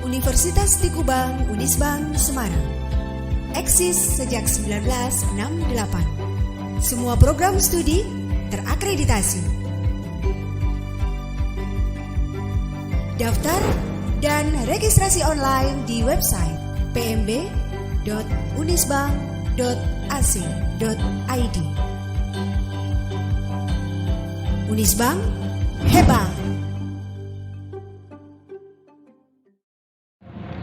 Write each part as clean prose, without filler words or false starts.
Universitas di Kubang, Unisbang, Semarang. Eksis sejak 1968. Semua program studi terakreditasi. Daftar dan registrasi online di website pmb.unisbang.ac.id. Unisbang hebat.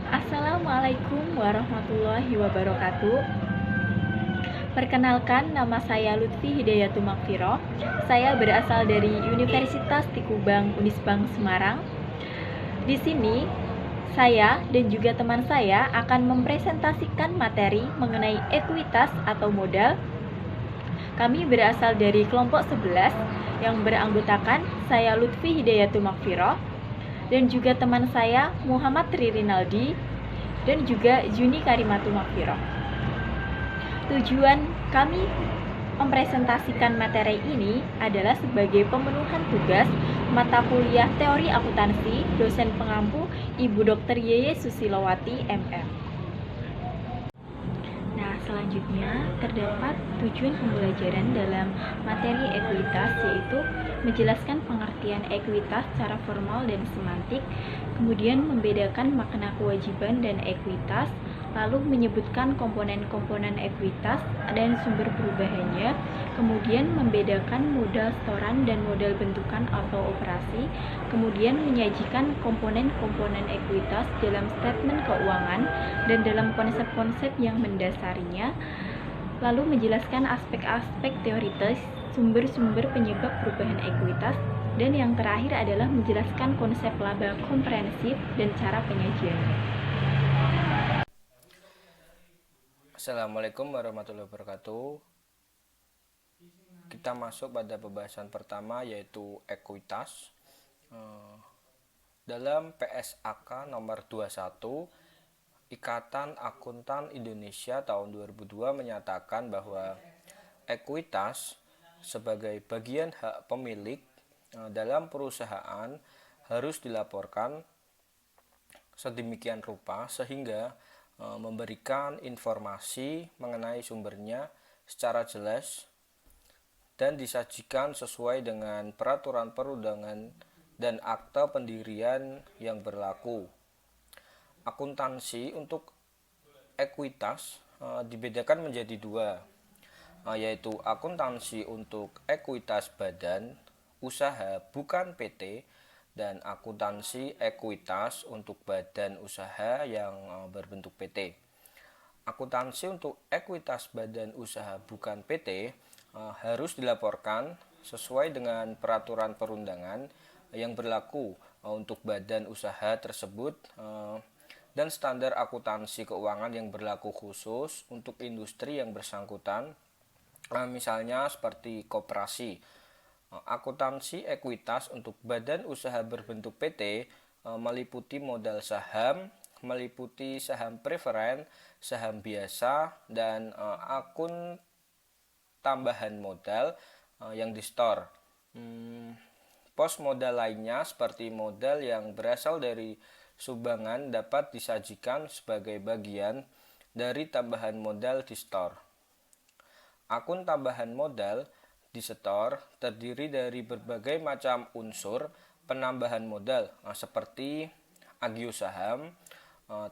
Assalamualaikum warahmatullahi wabarakatuh. Perkenalkan, nama saya Lutfi Hidayatul Makfiroh. Saya berasal dari Universitas di Kubang, Unisbang, Semarang. Di sini, saya dan juga teman saya akan mempresentasikan materi mengenai ekuitas atau modal. Kami berasal dari kelompok 11 yang beranggotakan saya Lutfi Hidayatul Makfiroh dan juga teman saya Muhammad Tri Rinaldi dan juga Juni Karimatul Makfiroh. Tujuan kami mempresentasikan materi ini adalah sebagai pemenuhan tugas mata kuliah teori akuntansi dosen pengampu Ibu Dr. Yeye Susilowati MM. Nah, selanjutnya terdapat tujuan pembelajaran dalam materi ekuitas, yaitu menjelaskan pengertian ekuitas secara formal dan semantik, kemudian membedakan makna kewajiban dan ekuitas, lalu menyebutkan komponen-komponen ekuitas dan sumber perubahannya, kemudian membedakan modal setoran dan modal bentukan atau operasi, kemudian menyajikan komponen-komponen ekuitas dalam statement keuangan dan dalam konsep-konsep yang mendasarinya, lalu menjelaskan aspek-aspek teoritis, sumber-sumber penyebab perubahan ekuitas, dan yang terakhir adalah menjelaskan konsep laba komprehensif dan cara penyajiannya. Assalamualaikum warahmatullahi wabarakatuh. Kita masuk pada pembahasan pertama, yaitu ekuitas. Dalam PSAK nomor 21, Ikatan Akuntan Indonesia tahun 2002 menyatakan bahwa ekuitas sebagai bagian hak pemilik dalam perusahaan harus dilaporkan sedemikian rupa sehingga memberikan informasi mengenai sumbernya secara jelas dan disajikan sesuai dengan peraturan perundangan dan akta pendirian yang berlaku. Akuntansi untuk ekuitas dibedakan menjadi dua, yaitu akuntansi untuk ekuitas badan usaha bukan PT dan akuntansi ekuitas untuk badan usaha yang berbentuk PT. Akuntansi untuk ekuitas badan usaha bukan PT harus dilaporkan sesuai dengan peraturan perundangan yang berlaku untuk badan usaha tersebut dan standar akuntansi keuangan yang berlaku khusus untuk industri yang bersangkutan, misalnya seperti koperasi. Akuntansi ekuitas untuk badan usaha berbentuk PT meliputi modal saham, meliputi saham preferen, saham biasa, dan akun tambahan modal yang di-store. Pos modal lainnya seperti modal yang berasal dari sumbangan dapat disajikan sebagai bagian dari tambahan modal di-store. Akun tambahan modal di store terdiri dari berbagai macam unsur penambahan modal seperti agio saham,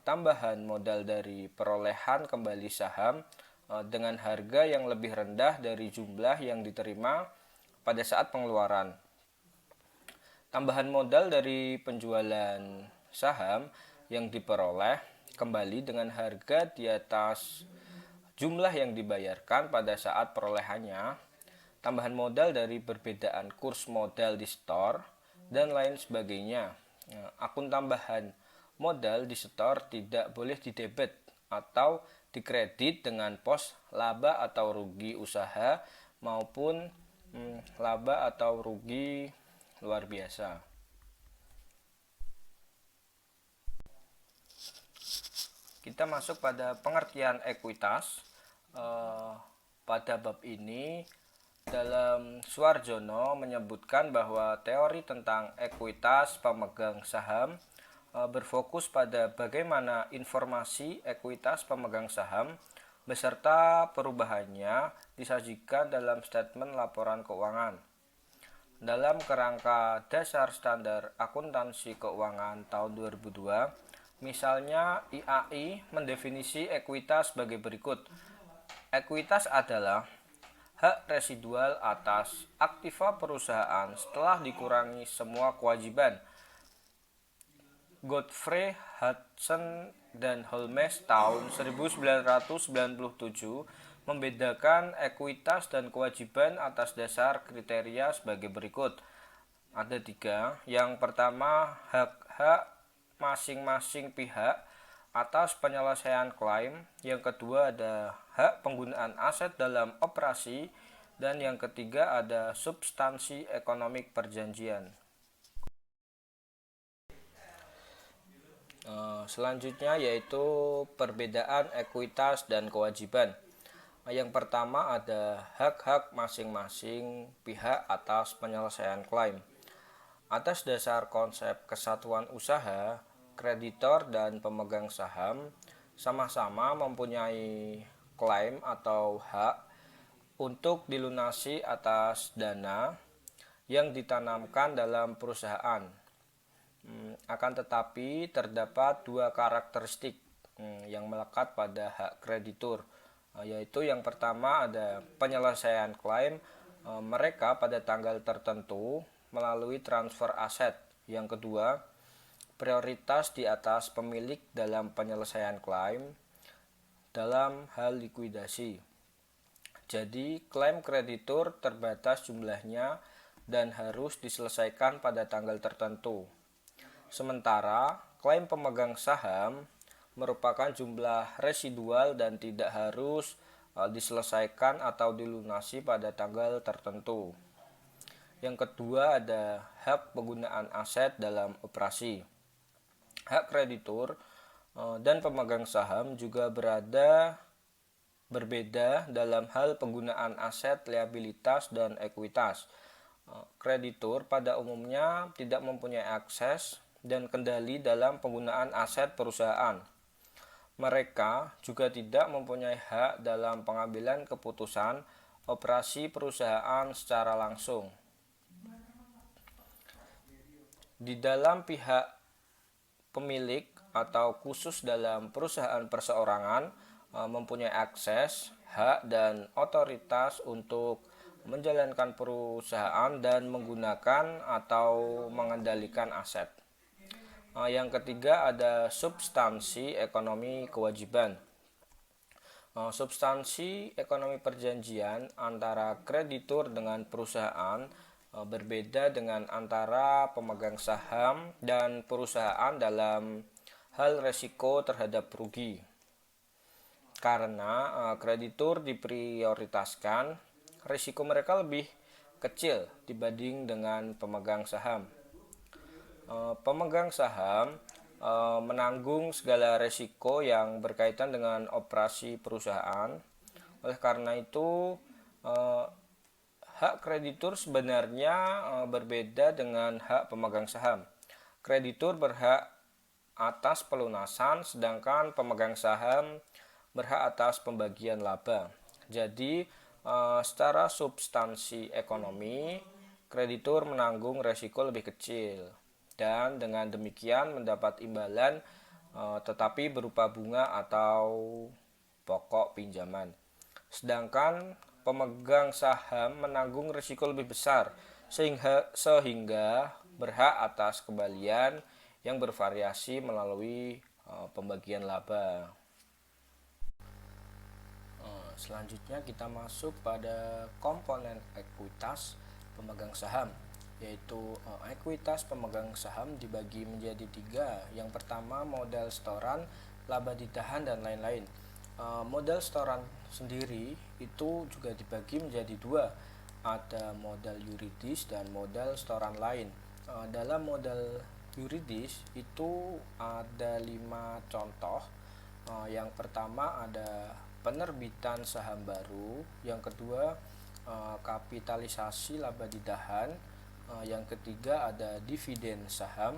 tambahan modal dari perolehan kembali saham dengan harga yang lebih rendah dari jumlah yang diterima pada saat pengeluaran, tambahan modal dari penjualan saham yang diperoleh kembali dengan harga di atas jumlah yang dibayarkan pada saat perolehannya, tambahan modal dari perbedaan kurs modal di store, dan lain sebagainya. Akun tambahan modal di store tidak boleh didebet atau dikredit dengan pos laba atau rugi usaha maupun laba atau rugi luar biasa. Kita masuk pada pengertian ekuitas. Pada bab ini Dalam Suarjono menyebutkan bahwa teori tentang ekuitas pemegang saham berfokus pada bagaimana informasi ekuitas pemegang saham beserta perubahannya disajikan dalam statement laporan keuangan. Dalam kerangka dasar standar akuntansi keuangan tahun 2002, misalnya IAI mendefinisi ekuitas sebagai berikut. Ekuitas adalah hak residual atas aktiva perusahaan setelah dikurangi semua kewajiban. Godfrey Hudson dan Holmes tahun 1997 membedakan ekuitas dan kewajiban atas dasar kriteria sebagai berikut. Ada 3. Yang pertama, hak-hak masing-masing pihak atas penyelesaian klaim. Yang kedua ada hak penggunaan aset dalam operasi. Dan yang ketiga ada substansi ekonomi perjanjian. Selanjutnya yaitu perbedaan ekuitas dan kewajiban. Yang pertama ada hak-hak masing-masing pihak atas penyelesaian klaim. Atas dasar konsep kesatuan usaha, kreditor dan pemegang saham sama-sama mempunyai klaim atau hak untuk dilunasi atas dana yang ditanamkan dalam perusahaan. Akan tetapi terdapat 2 karakteristik yang melekat pada hak kreditur, yaitu yang pertama ada penyelesaian klaim mereka pada tanggal tertentu melalui transfer aset. Yang kedua, prioritas di atas pemilik dalam penyelesaian klaim dalam hal likuidasi. Jadi, klaim kreditur terbatas jumlahnya dan harus diselesaikan pada tanggal tertentu. Sementara, klaim pemegang saham merupakan jumlah residual dan tidak harus diselesaikan atau dilunasi pada tanggal tertentu. Yang kedua ada hak penggunaan aset dalam operasi. Hak kreditur dan pemegang saham juga berbeda dalam hal penggunaan aset, liabilitas, dan ekuitas. Kreditur pada umumnya tidak mempunyai akses dan kendali dalam penggunaan aset perusahaan. Mereka juga tidak mempunyai hak dalam pengambilan keputusan operasi perusahaan secara langsung. Di dalam pihak pemilik atau khusus dalam perusahaan perseorangan mempunyai akses, hak, dan otoritas untuk menjalankan perusahaan dan menggunakan atau mengendalikan aset. Yang ketiga ada substansi ekonomi kewajiban. Substansi ekonomi perjanjian antara kreditur dengan perusahaan berbeda dengan antara pemegang saham dan perusahaan dalam hal resiko terhadap rugi. Karena kreditur diprioritaskan, risiko mereka lebih kecil dibanding dengan pemegang saham. Pemegang saham menanggung segala risiko yang berkaitan dengan operasi perusahaan. Oleh karena itu, hak kreditur sebenarnya berbeda dengan hak pemegang saham. Kreditur berhak atas pelunasan, sedangkan pemegang saham berhak atas pembagian laba. Jadi, secara substansi ekonomi, kreditur menanggung risiko lebih kecil dan dengan demikian mendapat imbalan tetapi berupa bunga atau pokok pinjaman. Sedangkan pemegang saham menanggung risiko lebih besar sehingga berhak atas kembalian yang bervariasi melalui pembagian laba. Selanjutnya kita masuk pada komponen ekuitas pemegang saham, yaitu ekuitas pemegang saham dibagi menjadi 3. Yang pertama modal setoran, laba ditahan, dan lain-lain. Modal setoran sendiri itu juga dibagi menjadi 2, ada modal yuridis dan modal setoran lain. Dalam modal yuridis itu ada 5 contoh. Yang pertama ada penerbitan saham baru, yang kedua kapitalisasi laba ditahan, yang ketiga ada dividen saham,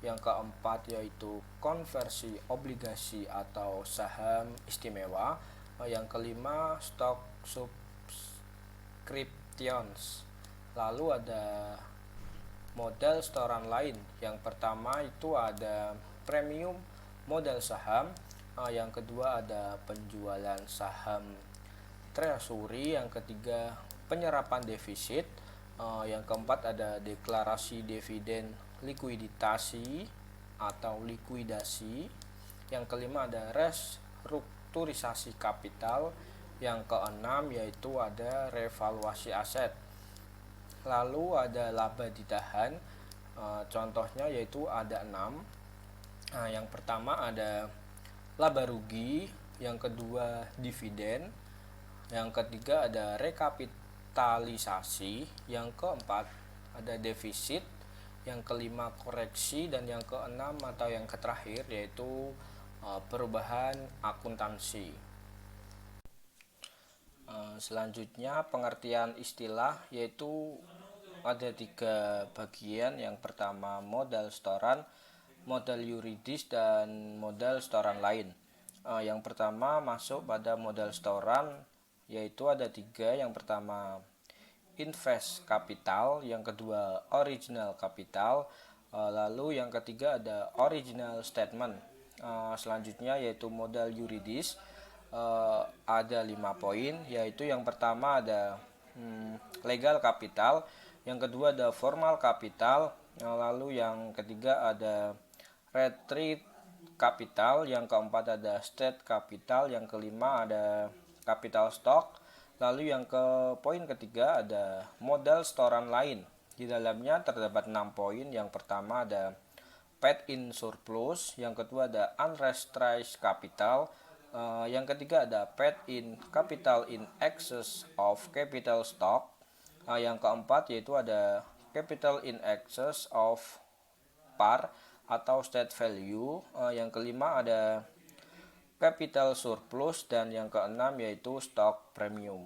yang keempat yaitu konversi obligasi atau saham istimewa, yang kelima stock subscriptions. Lalu ada modal setoran lain. Yang pertama itu ada premium modal saham, yang kedua ada penjualan saham treasury, yang ketiga penyerapan defisit, yang keempat ada deklarasi dividen likuidasi atau likuidasi, yang kelima ada restrukturisasi kapital, yang keenam yaitu ada revaluasi aset. Lalu ada laba ditahan, contohnya yaitu ada 6. Yang pertama ada laba rugi, yang kedua dividen, yang ketiga ada rekapitalisasi, yang keempat ada defisit, yang kelima koreksi, dan yang keenam atau yang terakhir yaitu perubahan akuntansi. Selanjutnya pengertian istilah, yaitu ada 3 bagian. Yang pertama modal setoran, modal yuridis, dan modal setoran lain. Yang pertama masuk pada modal setoran, yaitu ada 3. Yang pertama invest capital, yang kedua original capital, lalu yang ketiga ada original statement. Selanjutnya yaitu modal yuridis, ada 5 poin, yaitu yang pertama ada legal capital, yang kedua ada formal capital, lalu yang ketiga ada retreat capital, yang keempat ada state capital, yang kelima ada capital stock, lalu yang poin ketiga ada modal setoran lain. Di dalamnya terdapat 6 poin. Yang pertama ada paid in surplus, yang kedua ada unrestricted capital, yang ketiga ada paid in capital in excess of capital stock, yang keempat yaitu ada capital in excess of par atau state value, yang kelima ada capital surplus, dan yang keenam yaitu stock premium.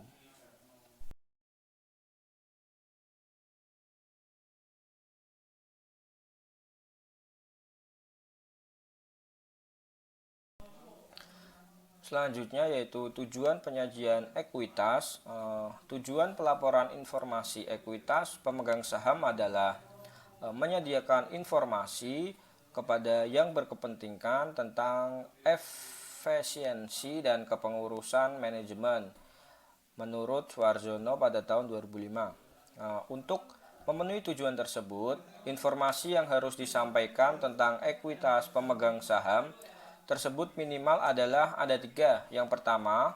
Selanjutnya yaitu tujuan penyajian ekuitas. Tujuan pelaporan informasi ekuitas pemegang saham adalah menyediakan informasi kepada yang berkepentingan tentang efisiensi dan kepengurusan manajemen menurut Suarjono pada tahun 2005. Untuk memenuhi tujuan tersebut, informasi yang harus disampaikan tentang ekuitas pemegang saham tersebut minimal adalah ada 3. Yang pertama,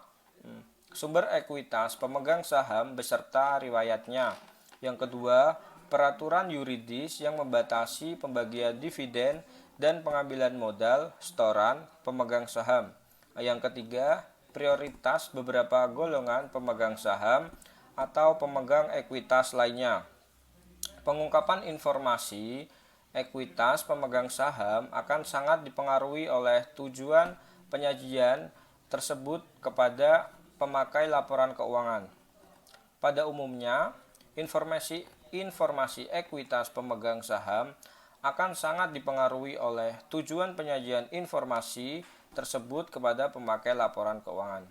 sumber ekuitas pemegang saham beserta riwayatnya. Yang kedua, peraturan yuridis yang membatasi pembagian dividen dan pengambilan modal setoran pemegang saham. Yang ketiga, prioritas beberapa golongan pemegang saham atau pemegang ekuitas lainnya. Pengungkapan informasi ekuitas pemegang saham akan sangat dipengaruhi oleh tujuan penyajian tersebut kepada pemakai laporan keuangan. Pada umumnya, informasi ekuitas pemegang saham akan sangat dipengaruhi oleh tujuan penyajian informasi tersebut kepada pemakai laporan keuangan.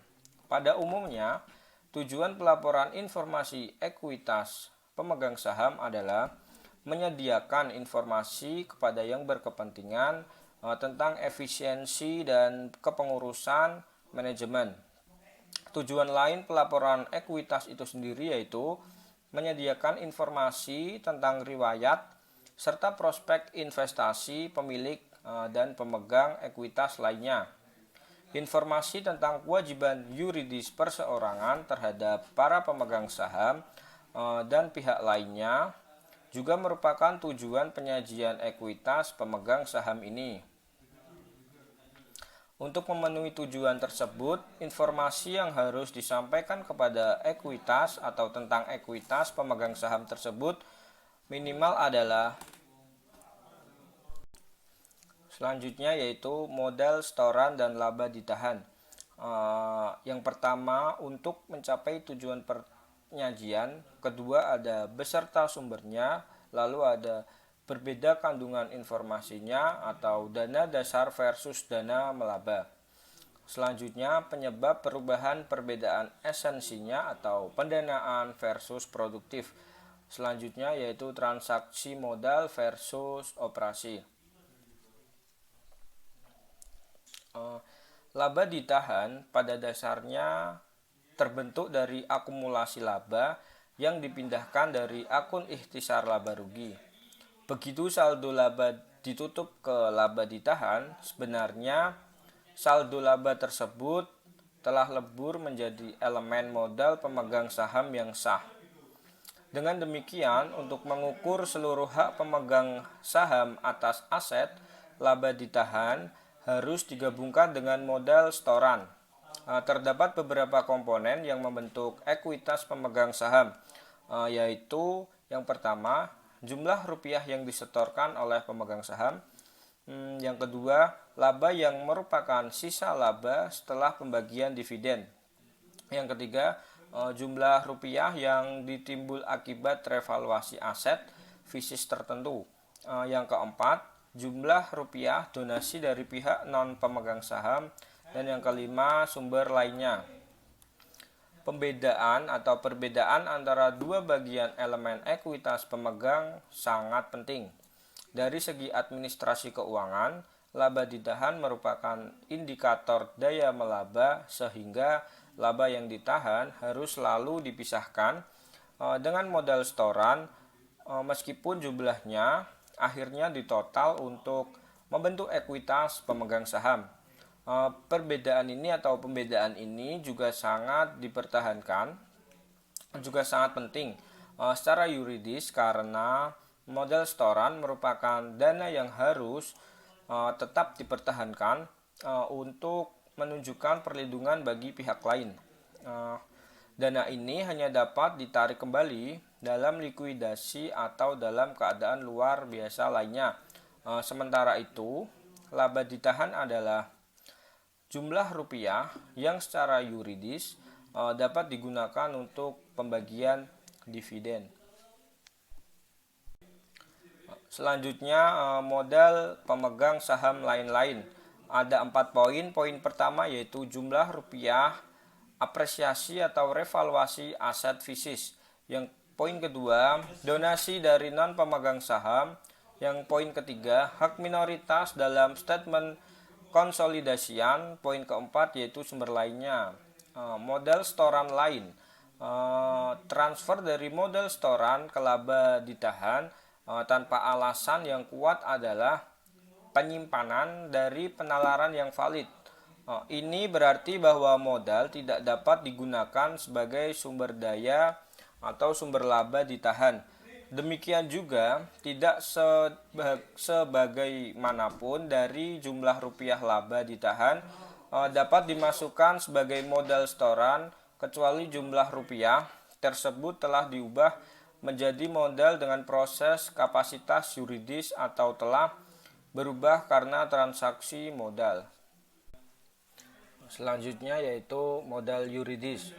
Pada umumnya, tujuan pelaporan informasi ekuitas pemegang saham adalah menyediakan informasi kepada yang berkepentingan tentang efisiensi dan kepengurusan manajemen. Tujuan lain pelaporan ekuitas itu sendiri yaitu menyediakan informasi tentang riwayat serta prospek investasi pemilik dan pemegang ekuitas lainnya. Informasi tentang kewajiban yuridis perseorangan terhadap para pemegang saham dan pihak lainnya juga merupakan tujuan penyajian ekuitas pemegang saham ini. Untuk memenuhi tujuan tersebut, informasi yang harus disampaikan kepada ekuitas atau tentang ekuitas pemegang saham tersebut minimal adalah selanjutnya yaitu modal setoran dan laba ditahan. Yang pertama, untuk mencapai tujuan penyajian, kedua ada beserta sumbernya, lalu ada berbeda kandungan informasinya atau dana dasar versus dana melaba. Selanjutnya penyebab perubahan perbedaan esensinya atau pendanaan versus produktif. Selanjutnya yaitu transaksi modal versus operasi. Laba ditahan pada dasarnya terbentuk dari akumulasi laba yang dipindahkan dari akun ikhtisar laba rugi. Begitu saldo laba ditutup ke laba ditahan, sebenarnya saldo laba tersebut telah lebur menjadi elemen modal pemegang saham yang sah. Dengan demikian, untuk mengukur seluruh hak pemegang saham atas aset, laba ditahan harus digabungkan dengan modal setoran. Terdapat beberapa komponen yang membentuk ekuitas pemegang saham, yaitu yang pertama, jumlah rupiah yang disetorkan oleh pemegang saham. Yang kedua, laba yang merupakan sisa laba setelah pembagian dividen. Yang ketiga, jumlah rupiah yang ditimbul akibat revaluasi aset fisis tertentu. Yang keempat, jumlah rupiah donasi dari pihak non pemegang saham. Dan yang kelima, sumber lainnya. Pembedaan atau perbedaan antara dua bagian elemen ekuitas pemegang sangat penting. Dari segi administrasi keuangan, laba ditahan merupakan indikator daya melaba sehingga laba yang ditahan harus selalu dipisahkan dengan modal setoran meskipun jumlahnya akhirnya ditotal untuk membentuk ekuitas pemegang saham. Perbedaan ini atau pembedaan ini juga sangat dipertahankan, juga sangat penting secara yuridis karena modal setoran merupakan dana yang harus tetap dipertahankan untuk menunjukkan perlindungan bagi pihak lain. Dana ini hanya dapat ditarik kembali dalam likuidasi atau dalam keadaan luar biasa lainnya. Sementara itu, laba ditahan adalah jumlah rupiah yang secara yuridis dapat digunakan untuk pembagian dividen. Selanjutnya, modal pemegang saham lain-lain. Ada 4 poin. Poin pertama yaitu jumlah rupiah apresiasi atau revaluasi aset fisis. Yang poin kedua, donasi dari non pemegang saham. Yang poin ketiga, hak minoritas dalam statement konsolidasian. Poin keempat yaitu sumber lainnya. Modal setoran lain. Transfer dari modal setoran ke laba ditahan tanpa alasan yang kuat adalah penyimpanan dari penalaran yang valid. Ini berarti bahwa modal tidak dapat digunakan sebagai sumber daya atau sumber laba ditahan. Demikian juga tidak sebagaimanapun dari jumlah rupiah laba ditahan dapat dimasukkan sebagai modal setoran kecuali jumlah rupiah tersebut telah diubah menjadi modal dengan proses kapasitas yuridis atau telah berubah karena transaksi modal. Selanjutnya yaitu modal yuridis.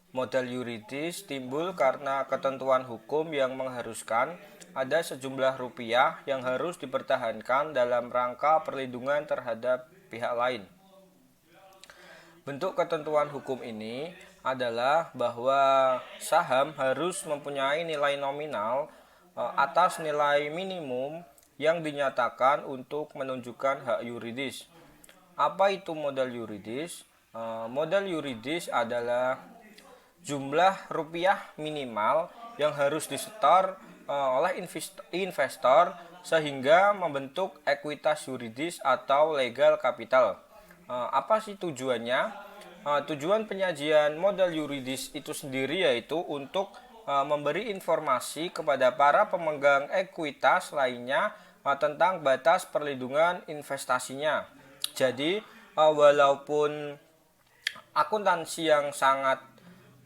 Modal yuridis timbul karena ketentuan hukum yang mengharuskan ada sejumlah rupiah yang harus dipertahankan dalam rangka perlindungan terhadap pihak lain. Bentuk ketentuan hukum ini adalah bahwa saham harus mempunyai nilai nominal atas nilai minimum yang dinyatakan untuk menunjukkan hak yuridis. Apa itu modal yuridis? Modal yuridis adalah jumlah rupiah minimal yang harus disetor oleh investor sehingga membentuk ekuitas yuridis atau legal capital. Apa sih tujuannya? Tujuan penyajian modal yuridis itu sendiri yaitu untuk memberi informasi kepada para pemegang ekuitas lainnya tentang batas perlindungan investasinya. Jadi, walaupun akuntansi yang sangat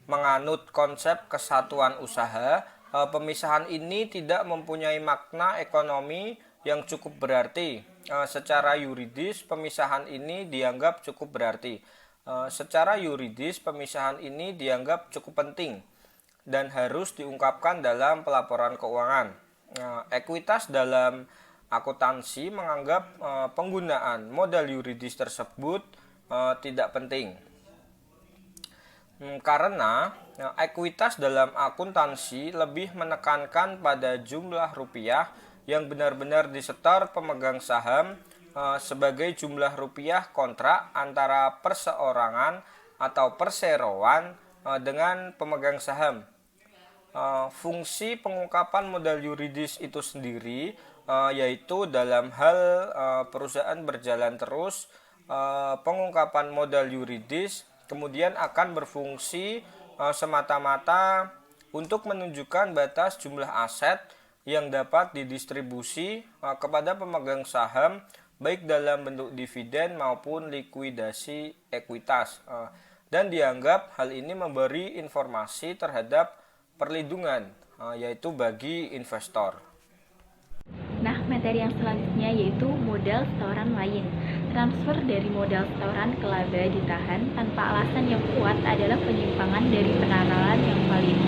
menganut konsep kesatuan usaha, pemisahan ini tidak mempunyai makna ekonomi yang cukup berarti. Secara yuridis, pemisahan ini dianggap cukup berarti. Secara yuridis, pemisahan ini dianggap cukup penting. dan harus diungkapkan dalam pelaporan keuangan. Ekuitas dalam akuntansi menganggap penggunaan modal yuridis tersebut tidak penting. Karena ekuitas dalam akuntansi lebih menekankan pada jumlah rupiah yang benar-benar disetor pemegang saham sebagai jumlah rupiah kontrak antara perseorangan atau perseroan dengan pemegang saham. Fungsi pengungkapan modal yuridis itu sendiri yaitu dalam hal perusahaan berjalan terus, pengungkapan modal yuridis kemudian akan berfungsi semata-mata untuk menunjukkan batas jumlah aset yang dapat didistribusi kepada pemegang saham baik dalam bentuk dividen maupun likuidasi ekuitas, dan dianggap hal ini memberi informasi terhadap perlindungan yaitu bagi investor. Nah, materi yang selanjutnya yaitu modal setoran lain. Transfer dari modal setoran ke laba ditahan tanpa alasan yang kuat adalah penyimpangan dari penanalan yang valid.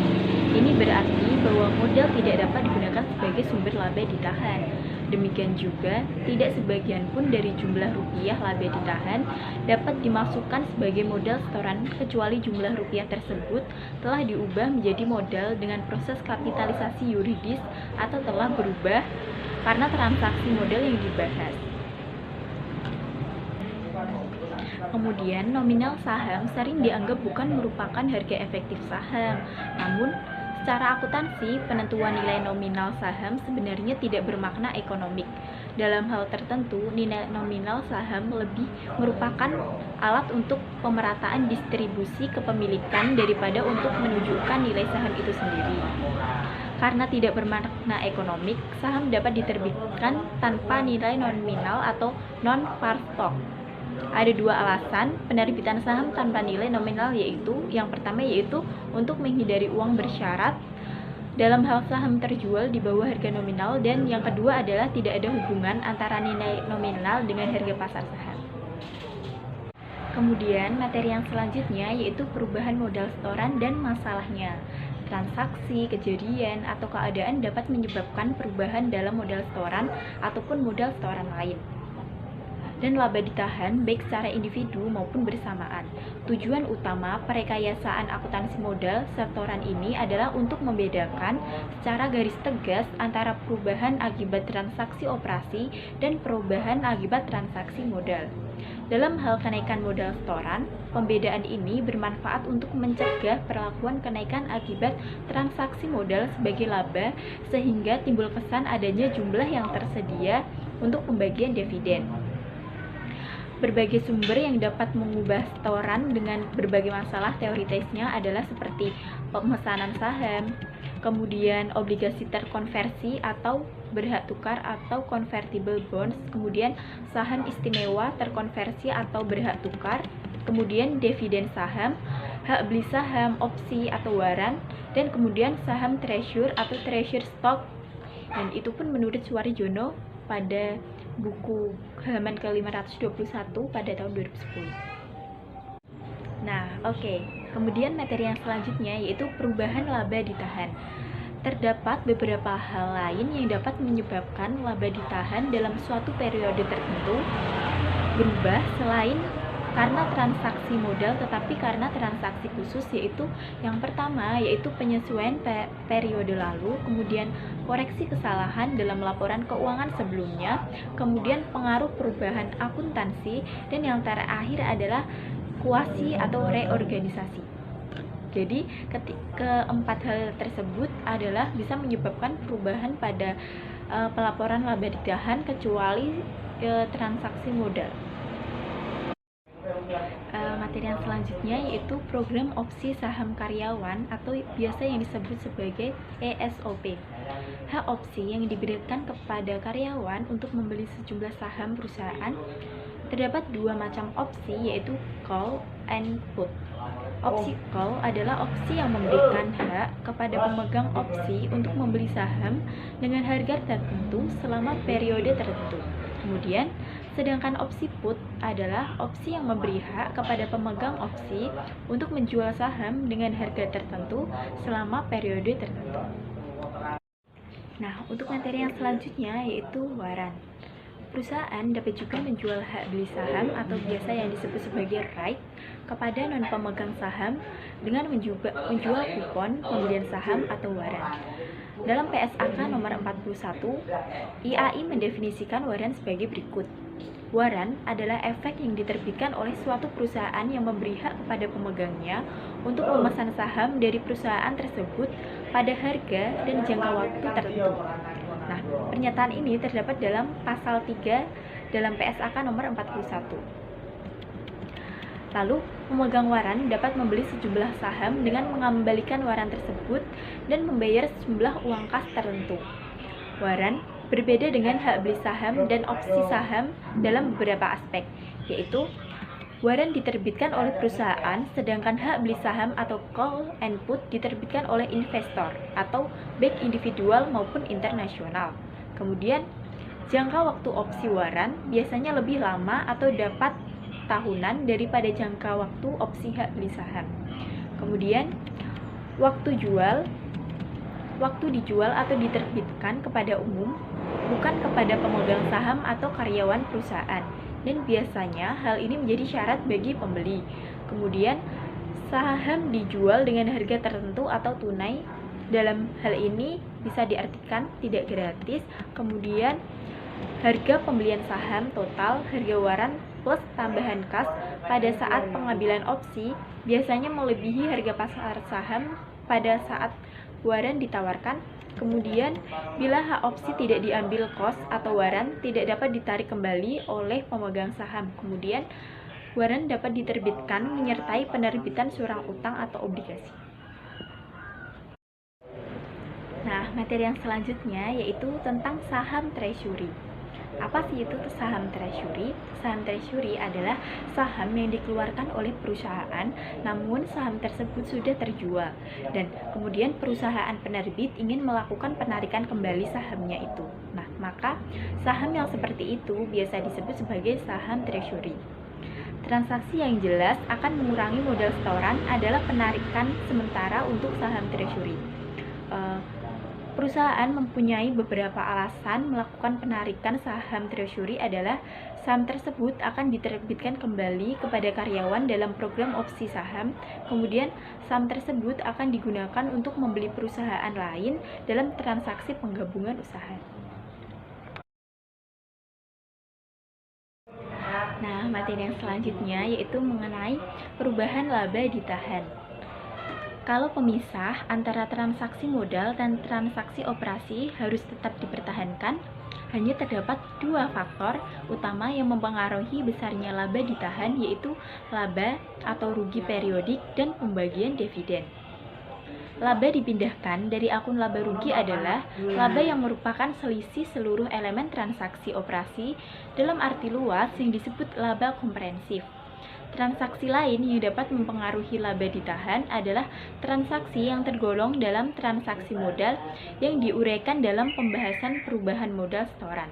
Ini berarti bahwa modal tidak dapat digunakan sebagai sumber laba ditahan. Demikian juga, tidak sebagian pun dari jumlah rupiah laba ditahan dapat dimasukkan sebagai modal setoran kecuali jumlah rupiah tersebut telah diubah menjadi modal dengan proses kapitalisasi yuridis atau telah berubah karena transaksi modal yang dibahas. Kemudian, nominal saham sering dianggap bukan merupakan harga efektif saham, namun secara akuntansi, penentuan nilai nominal saham sebenarnya tidak bermakna ekonomik. Dalam hal tertentu, nilai nominal saham lebih merupakan alat untuk pemerataan distribusi kepemilikan daripada untuk menunjukkan nilai saham itu sendiri. Karena tidak bermakna ekonomik, saham dapat diterbitkan tanpa nilai nominal atau non-par stock. Ada dua alasan penerbitan saham tanpa nilai nominal, yaitu yang pertama yaitu untuk menghindari uang bersyarat dalam hal saham terjual di bawah harga nominal, dan yang kedua adalah tidak ada hubungan antara nilai nominal dengan harga pasar saham. Kemudian materi yang selanjutnya yaitu perubahan modal setoran dan masalahnya. Transaksi, kejadian, atau keadaan dapat menyebabkan perubahan dalam modal setoran ataupun modal setoran lain, dan laba ditahan baik secara individu maupun bersamaan. Tujuan utama perekayasaan akuntansi modal setoran ini adalah untuk membedakan secara garis tegas antara perubahan akibat transaksi operasi dan perubahan akibat transaksi modal. Dalam hal kenaikan modal setoran, pembedaan ini bermanfaat untuk mencegah perlakuan kenaikan akibat transaksi modal sebagai laba sehingga timbul kesan adanya jumlah yang tersedia untuk pembagian dividen. Berbagai sumber yang dapat mengubah setoran dengan berbagai masalah teoritisnya adalah seperti pemesanan saham, kemudian obligasi terkonversi atau berhak tukar atau convertible bonds, kemudian saham istimewa terkonversi atau berhak tukar, kemudian dividen saham, hak beli saham, opsi atau waran, dan kemudian saham treasure atau treasure stock. Dan itu pun menurut Suwarjono pada buku halaman ke-521 pada tahun 2010. Nah, oke. Kemudian materi yang selanjutnya yaitu perubahan laba ditahan. Terdapat beberapa hal lain yang dapat menyebabkan laba ditahan dalam suatu periode tertentu berubah selain karena transaksi modal, tetapi karena transaksi khusus, yaitu yang pertama yaitu penyesuaian periode lalu, kemudian koreksi kesalahan dalam laporan keuangan sebelumnya, kemudian pengaruh perubahan akuntansi, dan yang terakhir adalah kuasi atau reorganisasi. Jadi keempat hal tersebut adalah bisa menyebabkan perubahan pada pelaporan laba ditahan kecuali transaksi modal. Materi yang selanjutnya yaitu program opsi saham karyawan atau biasa yang disebut sebagai ESOP. Hak opsi yang diberikan kepada karyawan untuk membeli sejumlah saham perusahaan. Terdapat dua macam opsi, yaitu call and put. Opsi call adalah opsi yang memberikan hak kepada pemegang opsi untuk membeli saham dengan harga tertentu selama periode tertentu. Kemudian, sedangkan opsi put adalah opsi yang memberi hak kepada pemegang opsi untuk menjual saham dengan harga tertentu selama periode tertentu. Nah, untuk materi yang selanjutnya yaitu waran. Perusahaan dapat juga menjual hak beli saham atau biasa yang disebut sebagai right kepada non-pemegang saham dengan menjual kupon pembelian saham atau waran. Dalam PSAK nomor 41, IAI mendefinisikan waran sebagai berikut. Waran adalah efek yang diterbitkan oleh suatu perusahaan yang memberi hak kepada pemegangnya untuk memesan saham dari perusahaan tersebut pada harga dan jangka waktu tertentu. Nah, pernyataan ini terdapat dalam pasal 3 dalam PSAK nomor 41. Lalu, pemegang waran dapat membeli sejumlah saham dengan mengembalikan waran tersebut dan membayar sejumlah uang kas tertentu. Waran berbeda dengan hak beli saham dan opsi saham dalam beberapa aspek, yaitu waran diterbitkan oleh perusahaan, sedangkan hak beli saham atau call and put diterbitkan oleh investor atau baik individual maupun internasional. Kemudian, jangka waktu opsi waran biasanya lebih lama atau dapat tahunan daripada jangka waktu opsi hak beli saham. Kemudian, waktu dijual atau diterbitkan kepada umum, bukan kepada pemegang saham atau karyawan perusahaan, dan biasanya hal ini menjadi syarat bagi pembeli. Kemudian, saham dijual dengan harga tertentu atau tunai. Dalam hal ini bisa diartikan tidak gratis. Kemudian, harga pembelian saham total, harga waran plus tambahan kas pada saat pengambilan opsi biasanya melebihi harga pasar saham pada saat waran ditawarkan. Kemudian, bila hak opsi tidak diambil kos atau waran tidak dapat ditarik kembali oleh pemegang saham. Kemudian, waran dapat diterbitkan menyertai penerbitan surat utang atau obligasi. Nah, materi yang selanjutnya yaitu tentang saham treasury. Apa sih itu saham treasury? Saham treasury adalah saham yang dikeluarkan oleh perusahaan, namun saham tersebut sudah terjual, dan kemudian perusahaan penerbit ingin melakukan penarikan kembali sahamnya itu. Nah, maka saham yang seperti itu biasa disebut sebagai saham treasury. Transaksi yang jelas akan mengurangi modal setoran adalah penarikan sementara untuk saham treasury. Perusahaan mempunyai beberapa alasan melakukan penarikan saham treasury adalah saham tersebut akan diterbitkan kembali kepada karyawan dalam program opsi saham, kemudian saham tersebut akan digunakan untuk membeli perusahaan lain dalam transaksi penggabungan usaha. Nah, materi yang selanjutnya yaitu mengenai perubahan laba ditahan. Kalau pemisah antara transaksi modal dan transaksi operasi harus tetap dipertahankan, hanya terdapat dua faktor utama yang mempengaruhi besarnya laba ditahan, yaitu laba atau rugi periodik dan pembagian dividen. Laba dipindahkan dari akun laba rugi adalah laba yang merupakan selisih seluruh elemen transaksi operasi dalam arti luas yang disebut laba komprehensif. Transaksi lain yang dapat mempengaruhi laba ditahan adalah transaksi yang tergolong dalam transaksi modal yang diuraikan dalam pembahasan perubahan modal setoran.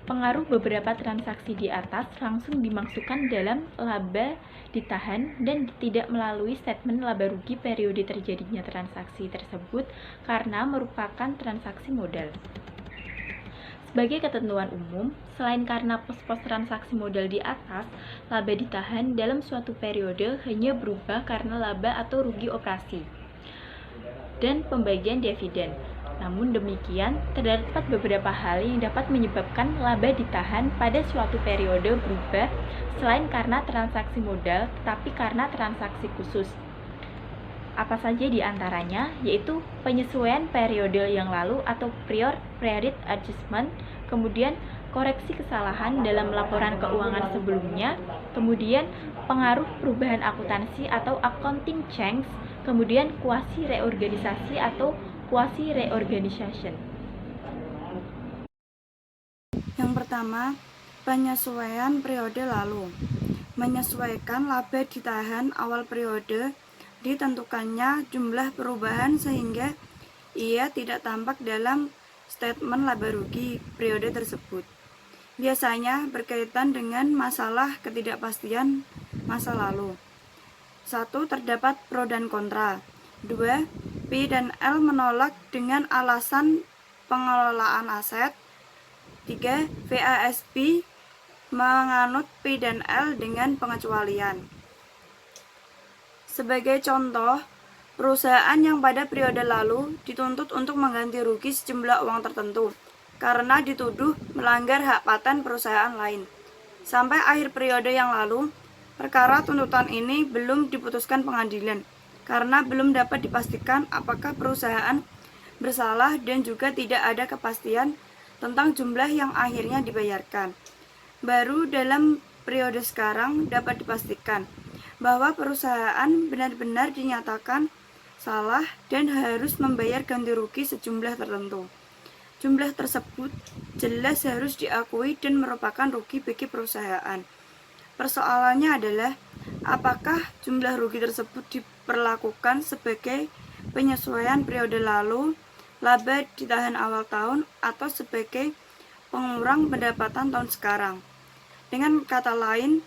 Pengaruh beberapa transaksi di atas langsung dimasukkan dalam laba ditahan dan tidak melalui statement laba rugi periode terjadinya transaksi tersebut karena merupakan transaksi modal. Sebagai ketentuan umum, selain karena pos-pos transaksi modal di atas, laba ditahan dalam suatu periode hanya berubah karena laba atau rugi operasi dan pembagian dividen. Namun demikian, terdapat beberapa hal yang dapat menyebabkan laba ditahan pada suatu periode berubah selain karena transaksi modal, tetapi karena transaksi khusus. Apa saja di antaranya, yaitu penyesuaian periode yang lalu atau prior period adjustment, kemudian koreksi kesalahan dalam laporan keuangan sebelumnya, kemudian pengaruh perubahan akuntansi atau accounting change, kemudian quasi reorganisasi atau quasi reorganization. Yang pertama, penyesuaian periode lalu. Menyesuaikan laba ditahan awal periode ditentukannya jumlah perubahan sehingga ia tidak tampak dalam statement laba rugi periode tersebut. biasanya berkaitan dengan masalah ketidakpastian masa lalu. 1. Terdapat pro dan kontra. 2. P dan L menolak dengan alasan pengelolaan aset. 3. VASB menganut P dan L dengan pengecualian. Sebagai contoh, perusahaan yang pada periode lalu dituntut untuk mengganti rugi sejumlah uang tertentu karena dituduh melanggar hak paten perusahaan lain. Sampai akhir periode yang lalu, perkara tuntutan ini belum diputuskan pengadilan karena belum dapat dipastikan apakah perusahaan bersalah dan juga tidak ada kepastian tentang jumlah yang akhirnya dibayarkan. Baru dalam periode sekarang dapat dipastikan bahwa perusahaan benar-benar dinyatakan salah dan harus membayar ganti rugi sejumlah tertentu. Jumlah tersebut jelas harus diakui dan merupakan rugi bagi perusahaan. Persoalannya adalah apakah jumlah rugi tersebut diperlakukan sebagai penyesuaian periode lalu, laba ditahan awal tahun, atau sebagai pengurang pendapatan tahun sekarang. Dengan kata lain,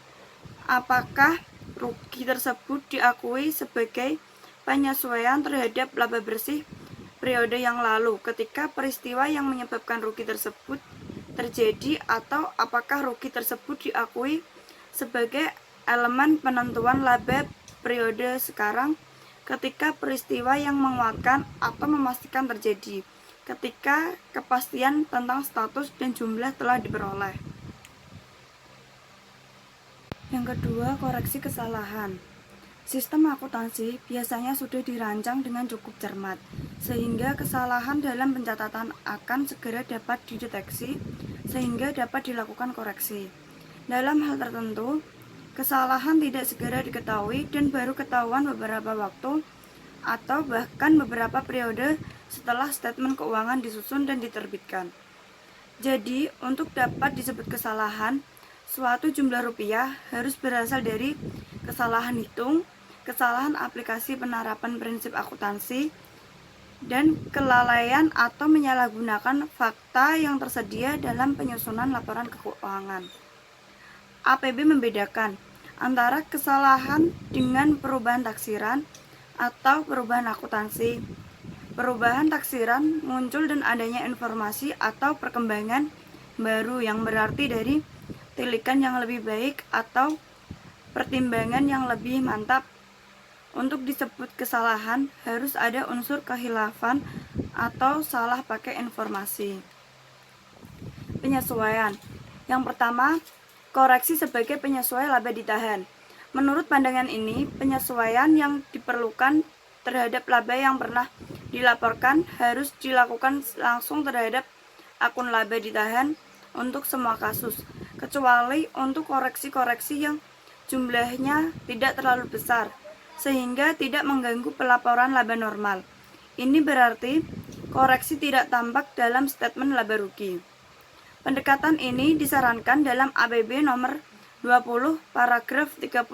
apakah rugi tersebut diakui sebagai penyesuaian terhadap laba bersih periode yang lalu ketika peristiwa yang menyebabkan rugi tersebut terjadi, atau apakah rugi tersebut diakui sebagai elemen penentuan laba periode sekarang ketika peristiwa yang menguatkan atau memastikan terjadi ketika kepastian tentang status dan jumlah telah diperoleh. Yang kedua, koreksi kesalahan. Sistem akuntansi biasanya sudah dirancang dengan cukup cermat, sehingga kesalahan dalam pencatatan akan segera dapat dideteksi, sehingga dapat dilakukan koreksi. Dalam hal tertentu, kesalahan tidak segera diketahui dan baru ketahuan beberapa waktu atau bahkan beberapa periode setelah statement keuangan disusun dan diterbitkan. Jadi, untuk dapat disebut kesalahan, suatu jumlah rupiah harus berasal dari kesalahan hitung, kesalahan aplikasi penerapan prinsip akuntansi, dan kelalaian atau menyalahgunakan fakta yang tersedia dalam penyusunan laporan keuangan. APB membedakan antara kesalahan dengan perubahan taksiran atau perubahan akuntansi. Perubahan taksiran muncul dan adanya informasi atau perkembangan baru yang berarti dari tilikan yang lebih baik atau pertimbangan yang lebih mantap. Untuk disebut kesalahan, harus ada unsur kehilafan atau salah pakai informasi. Penyesuaian. Yang pertama, koreksi sebagai penyesuaian laba ditahan. Menurut pandangan ini, penyesuaian yang diperlukan terhadap laba yang pernah dilaporkan harus dilakukan langsung terhadap akun laba ditahan untuk semua kasus, kecuali untuk koreksi-koreksi yang jumlahnya tidak terlalu besar, sehingga tidak mengganggu pelaporan laba normal. Ini berarti koreksi tidak tampak dalam statement laba rugi. Pendekatan ini disarankan dalam APB nomor 20 paragraf 36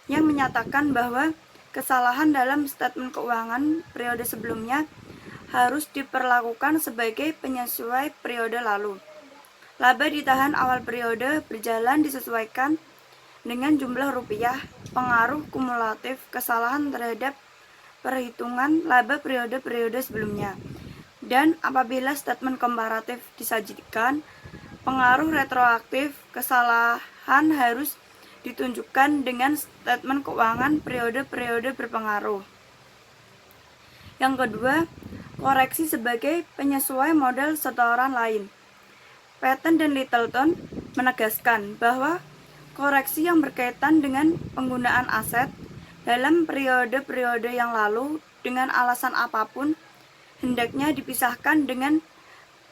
yang menyatakan bahwa kesalahan dalam statement keuangan periode sebelumnya harus diperlakukan sebagai penyesuai periode lalu. Laba ditahan awal periode berjalan disesuaikan dengan jumlah rupiah, pengaruh kumulatif kesalahan terhadap perhitungan laba periode-periode sebelumnya. Dan apabila statement komparatif disajikan, pengaruh retroaktif kesalahan harus ditunjukkan dengan statement keuangan periode-periode berpengaruh. Yang kedua, koreksi sebagai penyesuai model setoran lain. Patten dan Littleton menegaskan bahwa koreksi yang berkaitan dengan penggunaan aset dalam periode-periode yang lalu dengan alasan apapun hendaknya dipisahkan dengan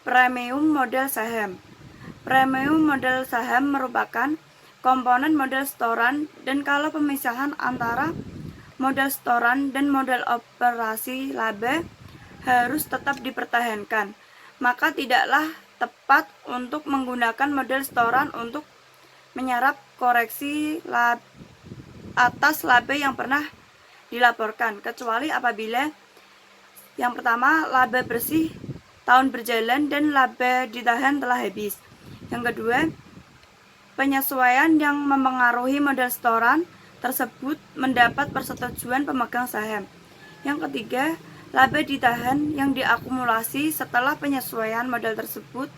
premium model saham. Premium model saham merupakan komponen model setoran, dan kalau pemisahan antara model setoran dan model operasi laba harus tetap dipertahankan, maka tidaklah tepat untuk menggunakan model setoran untuk menyerap koreksi atas laba yang pernah dilaporkan, kecuali apabila yang pertama laba bersih tahun berjalan dan laba ditahan telah habis. Yang kedua, penyesuaian yang mempengaruhi modal setoran tersebut mendapat persetujuan pemegang saham. Yang ketiga, laba ditahan yang diakumulasi setelah penyesuaian modal tersebut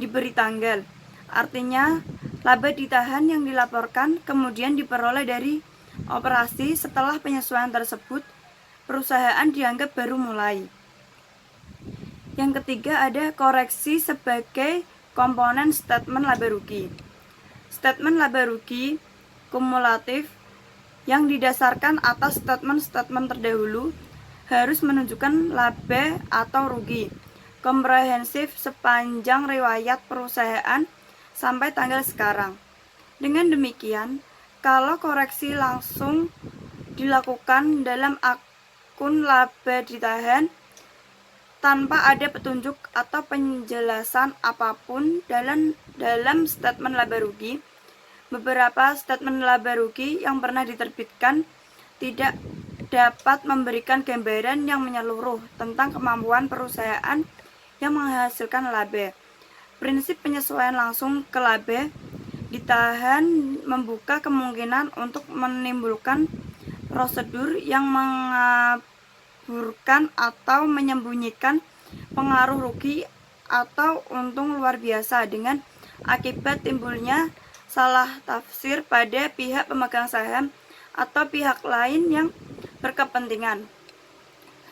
diberi tanggal. Artinya, laba ditahan yang dilaporkan kemudian diperoleh dari operasi setelah penyesuaian tersebut, perusahaan dianggap baru mulai. Yang ketiga ada koreksi sebagai komponen statement laba rugi. Statement laba rugi kumulatif yang didasarkan atas statement-statement terdahulu harus menunjukkan laba atau rugi komprehensif sepanjang riwayat perusahaan sampai tanggal sekarang. Dengan demikian, kalau koreksi langsung dilakukan dalam akun laba ditahan tanpa ada petunjuk atau penjelasan apapun dalam statement laba rugi, beberapa statement laba rugi yang pernah diterbitkan tidak dapat memberikan gambaran yang menyeluruh tentang kemampuan perusahaan yang menghasilkan laba. Prinsip penyesuaian langsung ke laba ditahan membuka kemungkinan untuk menimbulkan prosedur yang mengaburkan atau menyembunyikan pengaruh rugi atau untung luar biasa dengan akibat timbulnya salah tafsir pada pihak pemegang saham atau pihak lain yang berkepentingan.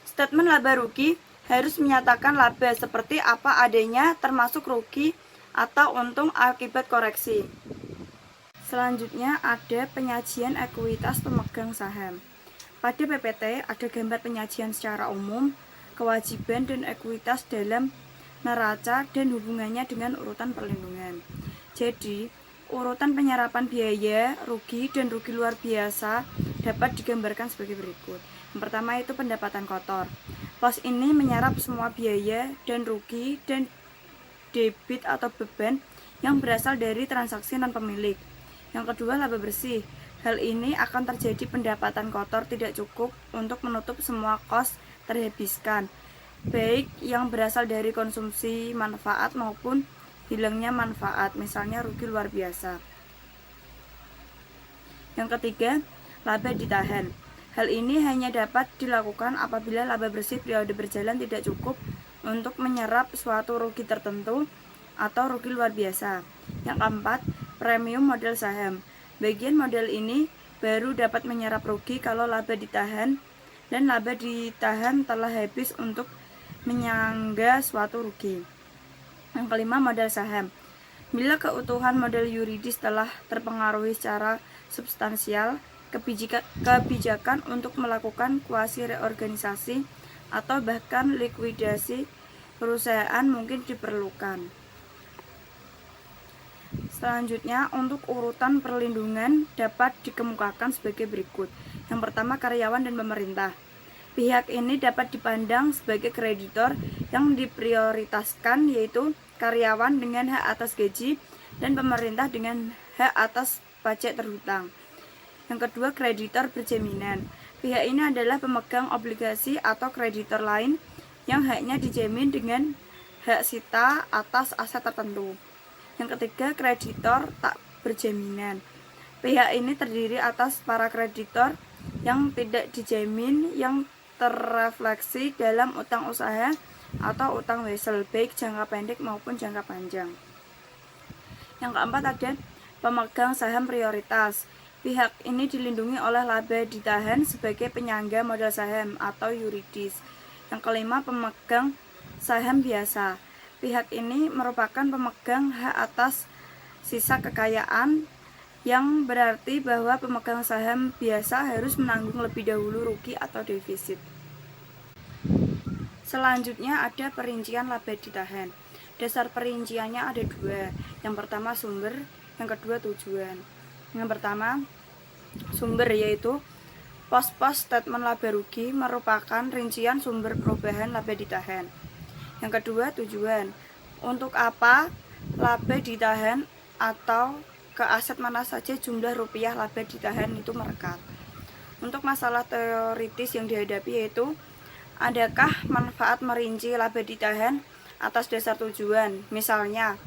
Statement laba rugi harus menyatakan laba seperti apa adanya termasuk rugi atau untung akibat koreksi. Selanjutnya ada penyajian ekuitas pemegang saham. Pada PPT ada gambar penyajian secara umum, kewajiban dan ekuitas dalam neraca dan hubungannya dengan urutan perlindungan. Jadi, urutan penyerapan biaya, rugi, dan rugi luar biasa dapat digambarkan sebagai berikut. Yang pertama itu pendapatan kotor. Pos ini menyerap semua biaya dan rugi dan debit atau beban yang berasal dari transaksi non-pemilik. Yang kedua, laba bersih. Hal ini akan terjadi pendapatan kotor tidak cukup untuk menutup semua kos terhabiskan, baik yang berasal dari konsumsi manfaat maupun hilangnya manfaat, misalnya rugi luar biasa. Yang ketiga, laba ditahan. Hal ini hanya dapat dilakukan apabila laba bersih periode berjalan tidak cukup untuk menyerap suatu rugi tertentu atau rugi luar biasa. Yang keempat, premium modal saham. Bagian modal ini baru dapat menyerap rugi kalau laba ditahan dan laba ditahan telah habis untuk menyangga suatu rugi. Yang kelima, modal saham. Bila keutuhan modal yuridis telah terpengaruhi secara substansial, kebijakan untuk melakukan kuasi reorganisasi atau bahkan likuidasi perusahaan mungkin diperlukan. Selanjutnya, untuk urutan perlindungan dapat dikemukakan sebagai berikut. Yang pertama, karyawan dan pemerintah. Pihak ini dapat dipandang sebagai kreditor yang diprioritaskan, yaitu karyawan dengan hak atas gaji dan pemerintah dengan hak atas pajak terhutang. Yang kedua, kreditor berjaminan. Pihak ini adalah pemegang obligasi atau kreditor lain yang haknya dijamin dengan hak sita atas aset tertentu. Yang ketiga, kreditor tak berjaminan. Pihak ini terdiri atas para kreditor yang tidak dijamin yang terrefleksi dalam utang usaha atau utang wesel, baik jangka pendek maupun jangka panjang. Yang keempat ada pemegang saham prioritas. Pihak ini dilindungi oleh laba ditahan sebagai penyangga modal saham atau yuridis. Yang kelima, pemegang saham biasa. Pihak ini merupakan pemegang hak atas sisa kekayaan, yang berarti bahwa pemegang saham biasa harus menanggung lebih dahulu rugi atau defisit. Selanjutnya ada perincian laba ditahan. Dasar perinciannya ada dua. Yang pertama sumber, yang kedua tujuan. Yang pertama sumber, yaitu pos-pos statement laba rugi merupakan rincian sumber perubahan laba ditahan. Yang kedua tujuan. Untuk apa laba ditahan atau ke aset mana saja jumlah rupiah laba ditahan itu merekat. Untuk masalah teoritis yang dihadapi yaitu, adakah manfaat merinci laba ditahan atas dasar tujuan? Misalnya,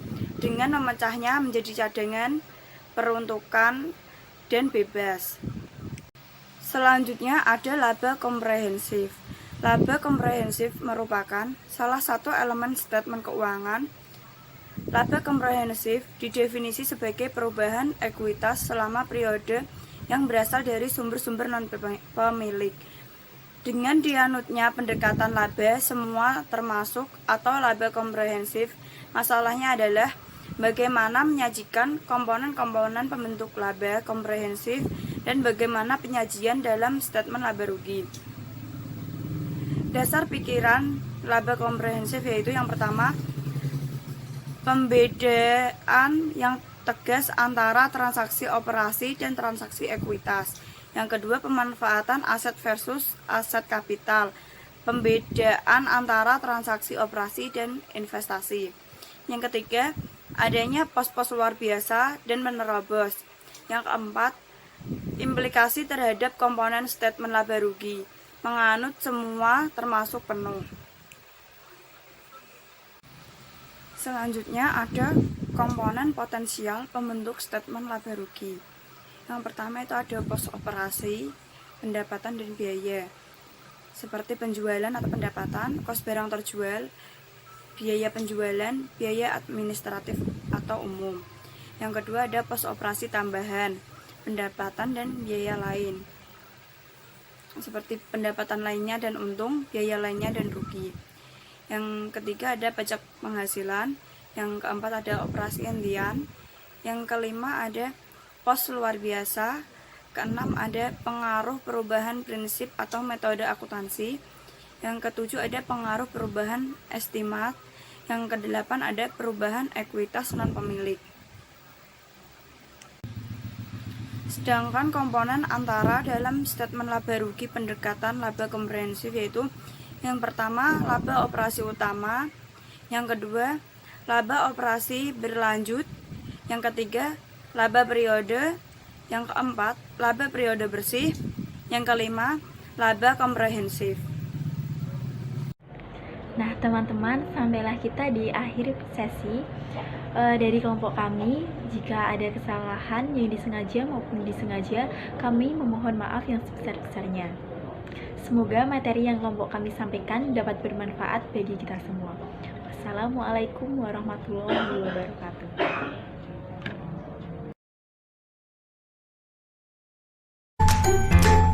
dengan memecahnya menjadi cadangan, peruntukan, dan bebas. Selanjutnya ada laba komprehensif. Laba komprehensif merupakan salah satu elemen statement keuangan. Laba komprehensif didefinisi sebagai perubahan ekuitas selama periode yang berasal dari sumber-sumber non-pemilik. Dengan dianutnya pendekatan laba semua termasuk atau laba komprehensif, masalahnya adalah bagaimana menyajikan komponen-komponen pembentuk laba komprehensif dan bagaimana penyajian dalam statement laba rugi. Dasar pikiran laba komprehensif yaitu yang pertama, pembedaan yang tegas antara transaksi operasi dan transaksi ekuitas. Yang kedua, pemanfaatan aset versus aset kapital. Pembedaan antara transaksi operasi dan investasi. Yang ketiga, adanya pos-pos luar biasa dan menerobos. Yang keempat, implikasi terhadap komponen statement laba rugi. Menganut semua termasuk penuh. Selanjutnya ada komponen potensial pembentuk statement laba rugi. Yang pertama itu ada pos operasi, pendapatan dan biaya. Seperti penjualan atau pendapatan, kos barang terjual, biaya penjualan, biaya administratif atau umum. Yang kedua ada pos operasi tambahan, pendapatan dan biaya lain. Seperti pendapatan lainnya dan untung, biaya lainnya dan rugi. Yang ketiga ada pajak penghasilan. Yang keempat ada operasi hentian. Yang kelima ada pos luar biasa. Keenam ada pengaruh perubahan prinsip atau metode akuntansi. Yang ketujuh ada pengaruh perubahan estimat. Yang kedelapan ada perubahan ekuitas non pemilik. Sedangkan komponen antara dalam statement laba rugi pendekatan laba komprehensif yaitu yang pertama laba operasi utama, yang kedua laba operasi berlanjut, yang ketiga laba periode, yang keempat laba periode bersih, yang kelima laba komprehensif. Nah teman-teman, sampailah kita di akhir sesi. Dari kelompok kami, jika ada kesalahan yang disengaja maupun disengaja, kami memohon maaf yang sebesar-besarnya. Semoga materi yang kelompok kami sampaikan dapat bermanfaat bagi kita semua. Wassalamualaikum warahmatullahi wabarakatuh.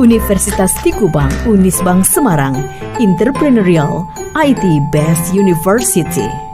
Universitas Tikubang, Unisbank Semarang, Entrepreneurial IT Best University.